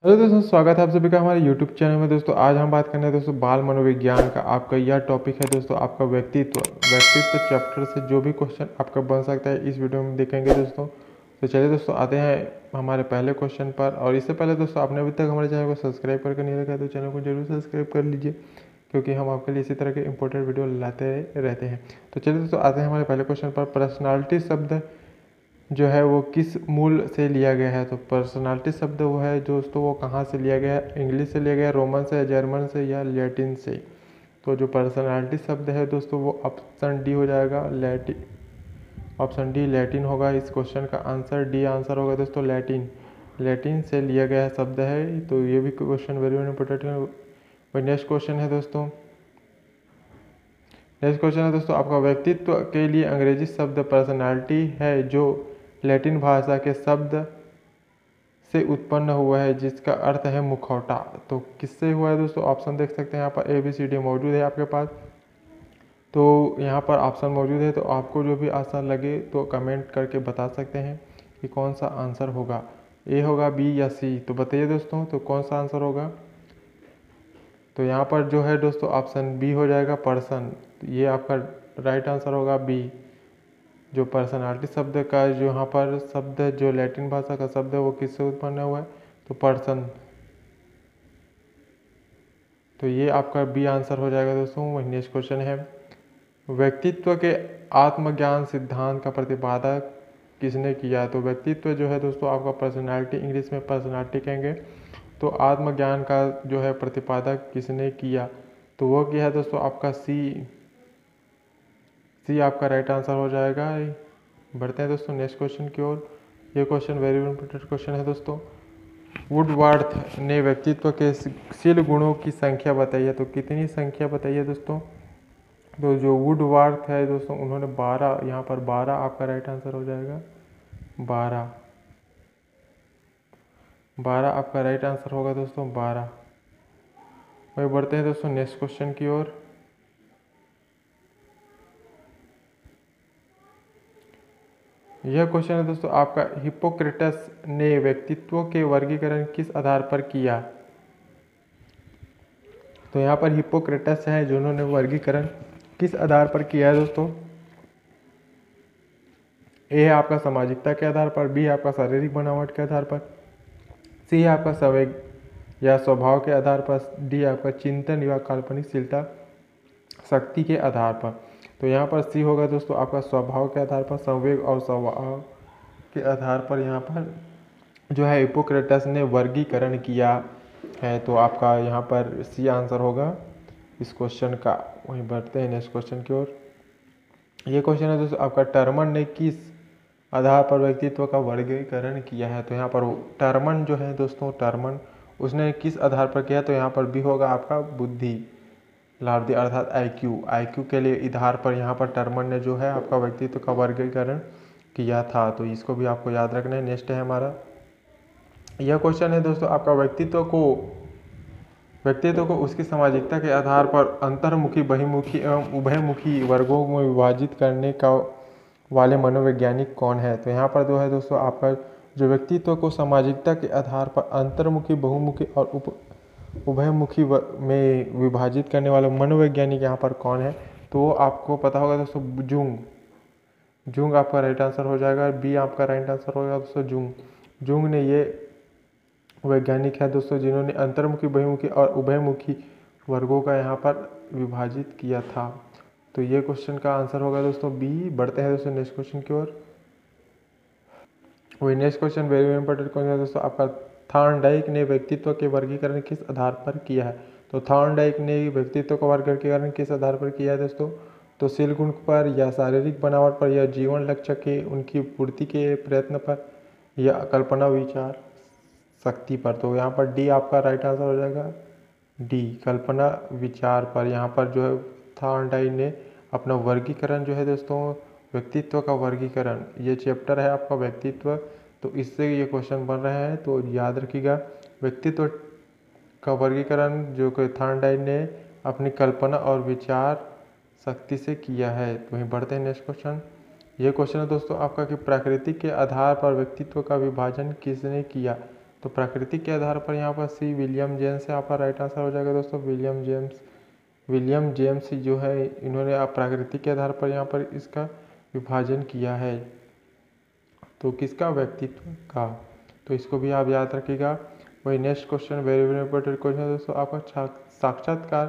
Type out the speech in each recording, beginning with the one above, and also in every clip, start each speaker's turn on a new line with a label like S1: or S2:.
S1: Hello दोस्तों, स्वागत है आप सभी का हमारे यूट्यूब चैनल में। दोस्तों आज हम बात करने हैं दोस्तों बाल मनोविज्ञान का। आपका यह टॉपिक है दोस्तों आपका व्यक्तित्व चैप्टर से जो भी क्वेश्चन आपका बन सकता है इस वीडियो में देखेंगे दोस्तों। तो चलिए दोस्तों आते हैं हमारे पहले क्वेश्चन पर। और इससे पहले दोस्तों आपने अभी तक हमारे चैनल को सब्सक्राइब करके नहीं रखा है तो चैनल को जरूर सब्सक्राइब कर लीजिए, क्योंकि हम आपके लिए इसी तरह के इंपॉर्टेंट वीडियो लाते रहते हैं। तो चलिए दोस्तों आते हैं हमारे पहले क्वेश्चन पर। पर्सनालिटी शब्द जो है वो किस मूल से लिया गया है? तो पर्सनालिटी शब्द वो है दोस्तों, वो कहाँ से लिया गया है? इंग्लिश से लिया गया है, रोमन से, जर्मन से या लैटिन से? तो जो पर्सनालिटी शब्द है दोस्तों वो ऑप्शन डी हो जाएगा, लैटिन। ऑप्शन डी लैटिन होगा। इस क्वेश्चन का आंसर डी आंसर होगा दोस्तों, लैटिन। लैटिन से लिया गया शब्द है। तो ये भी क्वेश्चन वेरी वेरी इंपॉर्टेंट है। और नेक्स्ट क्वेश्चन है दोस्तों, आपका व्यक्तित्व के लिए अंग्रेजी शब्द पर्सनालिटी है जो लैटिन भाषा के शब्द से उत्पन्न हुआ है जिसका अर्थ है मुखौटा। तो किससे हुआ है दोस्तों? ऑप्शन देख सकते हैं यहाँ पर ABCD मौजूद है आपके पास। तो यहाँ पर ऑप्शन मौजूद है, तो आपको जो भी आसान लगे तो कमेंट करके बता सकते हैं कि कौन सा आंसर होगा, ए होगा, बी या सी। तो बताइए दोस्तों, तो कौन सा आंसर होगा? तो यहाँ पर जो है दोस्तों ऑप्शन बी हो जाएगा, पर्सन। ये आपका राइट आंसर होगा, बी। जो पर्सनालिटी शब्द का जो यहाँ पर शब्द है, जो लैटिन भाषा का शब्द है, वो किससे उत्पन्न हुआ है? तो पर्सन। तो ये आपका बी आंसर हो जाएगा दोस्तों। वही नेक्स्ट क्वेश्चन है, व्यक्तित्व के आत्मज्ञान सिद्धांत का प्रतिपादन किसने किया? तो व्यक्तित्व जो है दोस्तों आपका पर्सनालिटी, इंग्लिश में पर्सनालिटी कहेंगे। तो आत्मज्ञान का जो है प्रतिपादक किसने किया? तो वो किया है दोस्तों आपका सी आपका राइट आंसर हो जाएगा। बढ़ते हैं दोस्तों नेक्स्ट क्वेश्चन की ओर। ये क्वेश्चन वेरी इंपॉर्टेंट क्वेश्चन है दोस्तों। वुडवर्थ ने व्यक्तित्व के शील गुणों की संख्या बताई है। तो कितनी संख्या बताई है दोस्तों? तो जो वुडवर्थ है दोस्तों उन्होंने 12, यहाँ पर 12 आपका राइट आंसर हो जाएगा। 12 आपका राइट आंसर होगा दोस्तों, 12। वही बढ़ते हैं दोस्तों नेक्स्ट क्वेश्चन की ओर। यह क्वेश्चन है दोस्तों आपका, हिप्पोक्रेटस ने व्यक्तित्व के वर्गीकरण किस आधार पर किया? तो यहाँ पर हिप्पोक्रेटस है जिन्होंने वर्गीकरण किस आधार पर किया है दोस्तों? ए है आपका सामाजिकता के आधार पर, बी आपका शारीरिक बनावट के आधार पर, सी आपका संवेग या स्वभाव के आधार पर, डी आपका चिंतन या काल्पनिकशीलता शक्ति के आधार पर। तो यहाँ पर सी होगा दोस्तों आपका स्वभाव के आधार पर, संवेग और स्वभाव के आधार पर यहाँ पर जो है हिप्पोक्रेटस ने वर्गीकरण किया है। तो आपका यहाँ पर सी आंसर होगा इस क्वेश्चन का। वहीं बढ़ते हैं नेक्स्ट क्वेश्चन की ओर। ये क्वेश्चन है दोस्तों आपका, टर्मन ने किस आधार पर व्यक्तित्व का वर्गीकरण किया है? तो यहाँ पर टर्मन जो है दोस्तों, टर्मन उसने किस आधार पर किया? तो यहाँ पर बी होगा आपका बुद्धि लार्दी अर्थात IQ के लिए आधार पर यहाँ पर टर्मन ने जो है आपका व्यक्तित्व का वर्गीकरण किया था। तो इसको भी आपको याद रखना है। नेक्स्ट है हमारा, यह क्वेश्चन है दोस्तों आपका, व्यक्तित्व को उसकी सामाजिकता के आधार पर अंतर्मुखी, बहिर्मुखी एवं उभयमुखी वर्गों में विभाजित करने का वाले मनोवैज्ञानिक कौन है? तो यहाँ पर जो है दोस्तों आपका, जो व्यक्तित्व को सामाजिकता के आधार पर अंतर्मुखी, बहुमुखी और उभयमुखी में विभाजित करने वाला मनोवैज्ञानिक यहाँ पर कौन है? तो वो आपको पता होगा दोस्तों, जुंग आपका राइट आंसर हो जाएगा। बी आपका राइट आंसर होगा दोस्तों, जुंग ने ये वैज्ञानिक है दोस्तों जिन्होंने अंतर्मुखी, बहिर्मुखी और उभयमुखी वर्गों का यहाँ पर विभाजित किया था। तो ये क्वेश्चन का आंसर होगा दोस्तों बी। बढ़ते हैं दोस्तों नेक्स्ट क्वेश्चन की ओर। वही next question very important question है दोस्तों आपका, थॉर्नडाइक ने व्यक्तित्व के वर्गीकरण किस आधार पर किया है? तो थॉर्नडाइक ने व्यक्तित्व का वर्गीकरण किस आधार पर किया है दोस्तों? तो शील गुण पर, या शारीरिक बनावट पर, या जीवन लक्ष्य के उनकी पूर्ति के प्रयत्न पर, या कल्पना विचार शक्ति पर। तो यहाँ पर डी आपका राइट आंसर हो जाएगा, डी कल्पना विचार पर। यहाँ पर जो है थॉर्नडाइक ने अपना वर्गीकरण जो है दोस्तों, व्यक्तित्व का वर्गीकरण, ये चैप्टर है आपका व्यक्तित्व, तो इससे ये क्वेश्चन बन रहे हैं। तो याद रखिएगा, व्यक्तित्व का वर्गीकरण जो कि थॉर्नडाइक ने अपनी कल्पना और विचार शक्ति से किया है। तो वहीं बढ़ते हैं नेक्स्ट क्वेश्चन। ये क्वेश्चन है दोस्तों आपका कि प्रकृति के आधार पर व्यक्तित्व का विभाजन किसने किया? तो तो प्रकृति के आधार पर यहाँ पर सी विलियम जेम्स यहाँ पर राइट आंसर हो जाएगा दोस्तों। विलियम जेम्स जो है इन्होंने आप प्रकृति के आधार पर यहाँ पर इसका विभाजन किया है। तो किसका? व्यक्तित्व का। तो इसको भी आप याद रखिएगा। वही next question very very important question है दोस्तों आपका। साक्षात्कार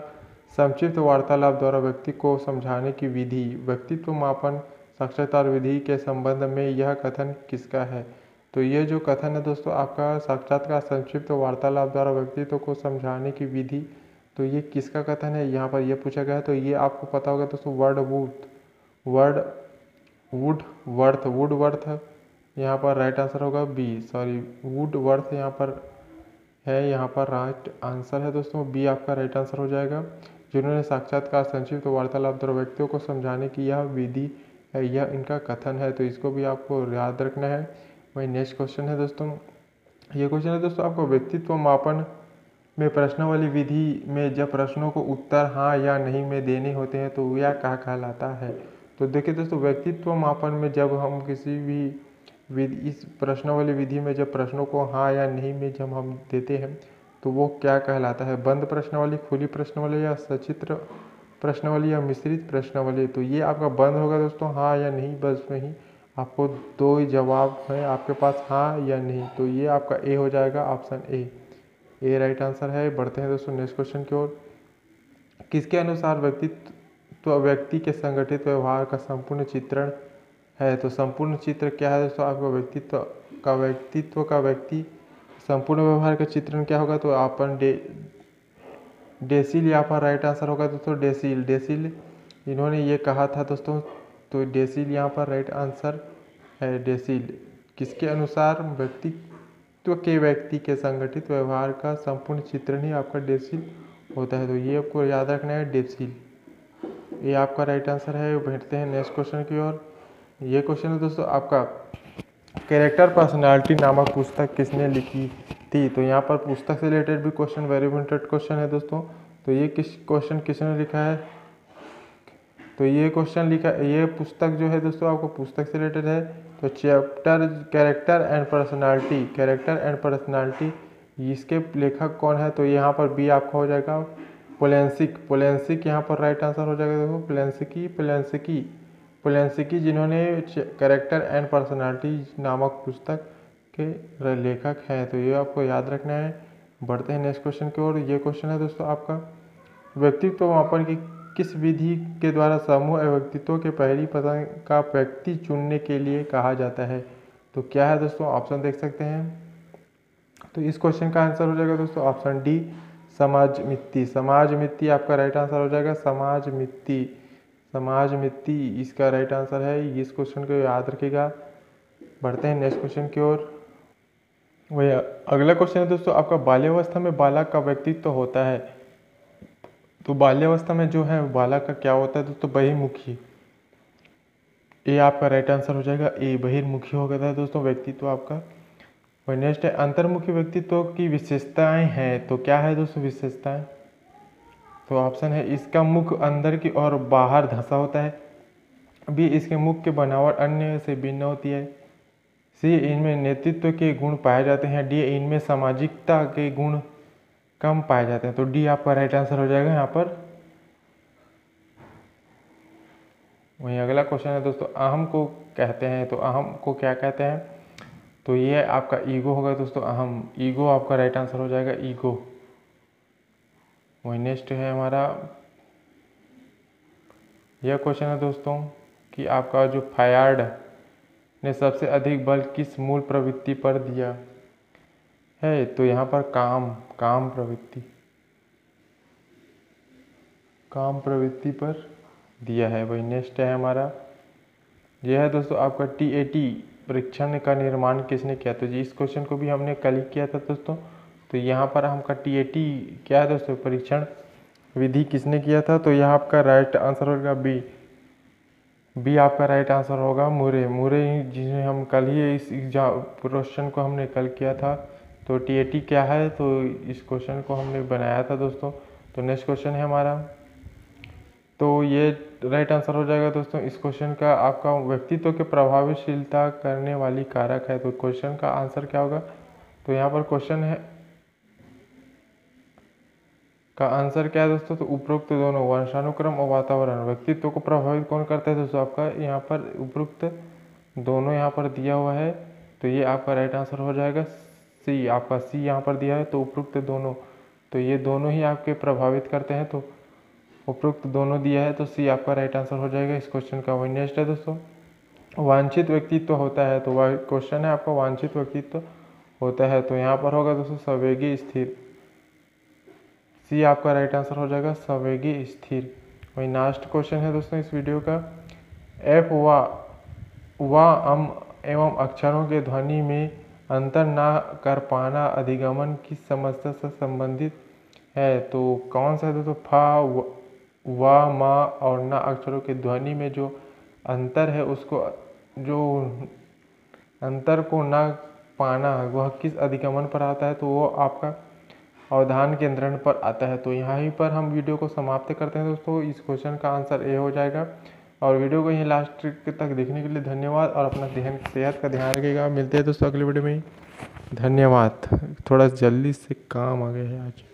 S1: संक्षिप्त वार्तालाप द्वारा व्यक्ति को समझाने की विधि, व्यक्तित्व मापन साक्षात्कार विधि के संबंध में यह कथन किसका है? तो ये जो कथन है दोस्तों आपका साक्षात्कार संक्षिप्त वार्तालाप द्वारा व्यक्तित्व को समझाने की विधि, तो ये किसका कथन है यहाँ पर ये पूछा गया है। तो ये आपको पता होगा दोस्तों वुडवर्थ यहाँ पर राइट आंसर होगा बी, सॉरी वुडवर्थ यहाँ पर है, यहाँ पर राइट आंसर है दोस्तों बी आपका राइट आंसर हो जाएगा। जिन्होंने साक्षात्कार संक्षिप्त वार्तालाप द्वारा व्यक्तियों को समझाने की यह विधि है, यह इनका कथन है। तो इसको भी आपको याद रखना है। वही नेक्स्ट क्वेश्चन है दोस्तों, ये क्वेश्चन है दोस्तों आपको व्यक्तित्व मापन में प्रश्नावली विधि में जब प्रश्नों को उत्तर हाँ या नहीं में देने होते हैं तो यह क्या कहलाता है? तो देखिए दोस्तों व्यक्तित्व मापन में जब हम किसी भी इस प्रश्नावली विधि में जब प्रश्नों को हाँ या नहीं में जब हम देते हैं तो वो क्या कहलाता है? बंद प्रश्नावली, खुली प्रश्नावली या सचित्र प्रश्नावली या मिश्रित प्रश्नावली? तो ये आपका बंद होगा दोस्तों, हाँ या नहीं, बस में ही आपको दो ही जवाब है आपके पास, हाँ या नहीं। तो ये आपका ए हो जाएगा, ऑप्शन ए राइट आंसर है। बढ़ते हैं दोस्तों नेक्स्ट क्वेश्चन की ओर। किसके अनुसार व्यक्ति के संगठित व्यवहार का संपूर्ण चित्रण है? तो संपूर्ण चित्र क्या है दोस्तों आपका? व्यक्तित्व का व्यक्ति संपूर्ण व्यवहार का चित्रण क्या होगा? तो अपन डेसिल यहाँ पर राइट आंसर होगा दोस्तों। डेसिल इन्होंने ये कहा था दोस्तों, तो डेसिल यहाँ पर राइट आंसर है। डेसिल किसके अनुसार? व्यक्तित्व के व्यक्ति के संगठित व्यवहार का संपूर्ण चित्रण ही आपका डेसिल होता है। तो ये आपको याद रखना है, डेसिल ये आपका राइट आंसर है। बैठते हैं नेक्स्ट क्वेश्चन की ओर। ये क्वेश्चन है दोस्तों आपका, कैरेक्टर पर्सनालिटी नामक पुस्तक किसने लिखी थी? तो यहाँ पर पुस्तक से रिलेटेड भी क्वेश्चन वेरी इंपॉर्टेंट क्वेश्चन है दोस्तों। तो ये क्वेश्चन किसने लिखा है? तो ये पुस्तक जो है दोस्तों आपको पुस्तक से रिलेटेड है। तो चैप्टर कैरेक्टर एंड पर्सनालिटी इसके लेखक कौन है? तो यहाँ पर बी आपका हो जाएगा पोलेंसिक यहाँ पर राइट आंसर हो जाएगा देखो। पोलेंसिकी जिन्होंने कैरेक्टर एंड पर्सनालिटी नामक पुस्तक के लेखक हैं। तो ये आपको याद रखना है। बढ़ते हैं नेक्स्ट क्वेश्चन की ओर। ये क्वेश्चन है दोस्तों आपका, व्यक्तित्व मापन की किस विधि के द्वारा समूह व्यक्तित्व के पहली पसंद का व्यक्ति चुनने के लिए कहा जाता है? तो क्या है दोस्तों? ऑप्शन देख सकते हैं। तो इस क्वेश्चन का आंसर हो जाएगा दोस्तों ऑप्शन डी, समाज मित्ती आपका राइट आंसर हो जाएगा। समाज मित्ती इसका राइट आंसर है। इस क्वेश्चन को याद रखिएगा। बढ़ते हैं नेक्स्ट क्वेश्चन की ओर। वही अगला क्वेश्चन है दोस्तों आपका, बाल्यावस्था में बालक का व्यक्तित्व होता है। तो बाल्यावस्था में जो है बालक का क्या होता है दोस्तों? बहिर्मुखी। ये आपका राइट आंसर हो जाएगा ए, बहिर्मुखी हो गया था दोस्तों व्यक्तित्व आपका। वही नेक्स्ट है, अंतर्मुखी व्यक्तित्व की विशेषताएं हैं। तो क्या है दोस्तों विशेषताएं? तो ऑप्शन है, इसका मुख अंदर की और बाहर धंसा होता है। बी, इसके मुख की बनावट अन्य से भिन्न होती है। सी, इनमें नेतृत्व के गुण पाए जाते हैं। डी, इनमें सामाजिकता के गुण कम पाए जाते हैं। तो डी आपका राइट आंसर हो जाएगा यहाँ पर। वहीं अगला क्वेश्चन है दोस्तों, अहम को कहते हैं। तो अहम को क्या कहते हैं? तो ये आपका ईगो होगा दोस्तों। अहम, ईगो आपका राइट आंसर हो जाएगा, ईगो। वही नेक्स्ट है हमारा, यह क्वेश्चन है दोस्तों कि आपका जो फायार्ड ने सबसे अधिक बल किस मूल प्रवृत्ति पर दिया है? तो यहाँ पर काम प्रवृत्ति पर दिया है। वही नेक्स्ट है हमारा, यह है दोस्तों आपका TAT परीक्षण का निर्माण किसने किया? तो जी इस क्वेश्चन को भी हमने कल ही किया था दोस्तों। तो यहाँ पर हमका TAT क्या है दोस्तों? परीक्षण विधि किसने किया था? तो यहाँ आपका राइट आंसर होगा बी आपका राइट आंसर होगा मुरे जिसमें हम कल ही इस क्वेश्चन को हमने कल किया था। तो TAT क्या है? तो इस क्वेश्चन को हमने बनाया था दोस्तों। तो नेक्स्ट क्वेश्चन है हमारा, तो ये राइट आंसर हो जाएगा दोस्तों इस क्वेश्चन का आपका, व्यक्तित्व के प्रभावशीलता करने वाली कारक है। तो क्वेश्चन का आंसर क्या होगा? तो यहाँ पर क्वेश्चन है का आंसर क्या है दोस्तों, तो उपरोक्त दोनों वंशानुक्रम और वातावरण व्यक्तित्व को प्रभावित कौन करता है दोस्तों, आपका यहाँ पर उपरोक्त दोनों यहाँ पर दिया हुआ है, तो ये आपका राइट आंसर हो जाएगा सी। आपका सी यहाँ पर दिया है, तो उपरोक्त दोनों, तो ये दोनों ही आपके प्रभावित करते हैं, तो उपरोक्त दोनों दिया है, तो सी आपका राइट आंसर हो जाएगा इस क्वेश्चन का। वही नेक्स्ट है दोस्तों, वांछित व्यक्तित्व होता है, तो वह क्वेश्चन है आपका वांछित व्यक्तित्व होता है, तो यहाँ पर होगा दोस्तों संवेगी स्थिर। सी आपका राइट आंसर हो जाएगा संवेगी स्थिर। वही लास्ट क्वेश्चन है दोस्तों इस वीडियो का, एफ व अम एवं अक्षरों के ध्वनि में अंतर न कर पाना अधिगमन किस समस्या से संबंधित है, तो कौन सा है दोस्तों, फा व म और न अक्षरों के ध्वनि में जो अंतर है उसको, जो अंतर को न पाना वह किस अधिगमन पर आता है, तो वो आपका अवधान केंद्रण पर आता है। तो यहाँ ही पर हम वीडियो को समाप्त करते हैं दोस्तों, इस क्वेश्चन का आंसर ए हो जाएगा। और वीडियो को यहीं लास्ट तक देखने के लिए धन्यवाद, और अपना सेहत का ध्यान रखिएगा। मिलते हैं दोस्तों अगले वीडियो में, धन्यवाद। थोड़ा जल्दी से काम आ गया है आज।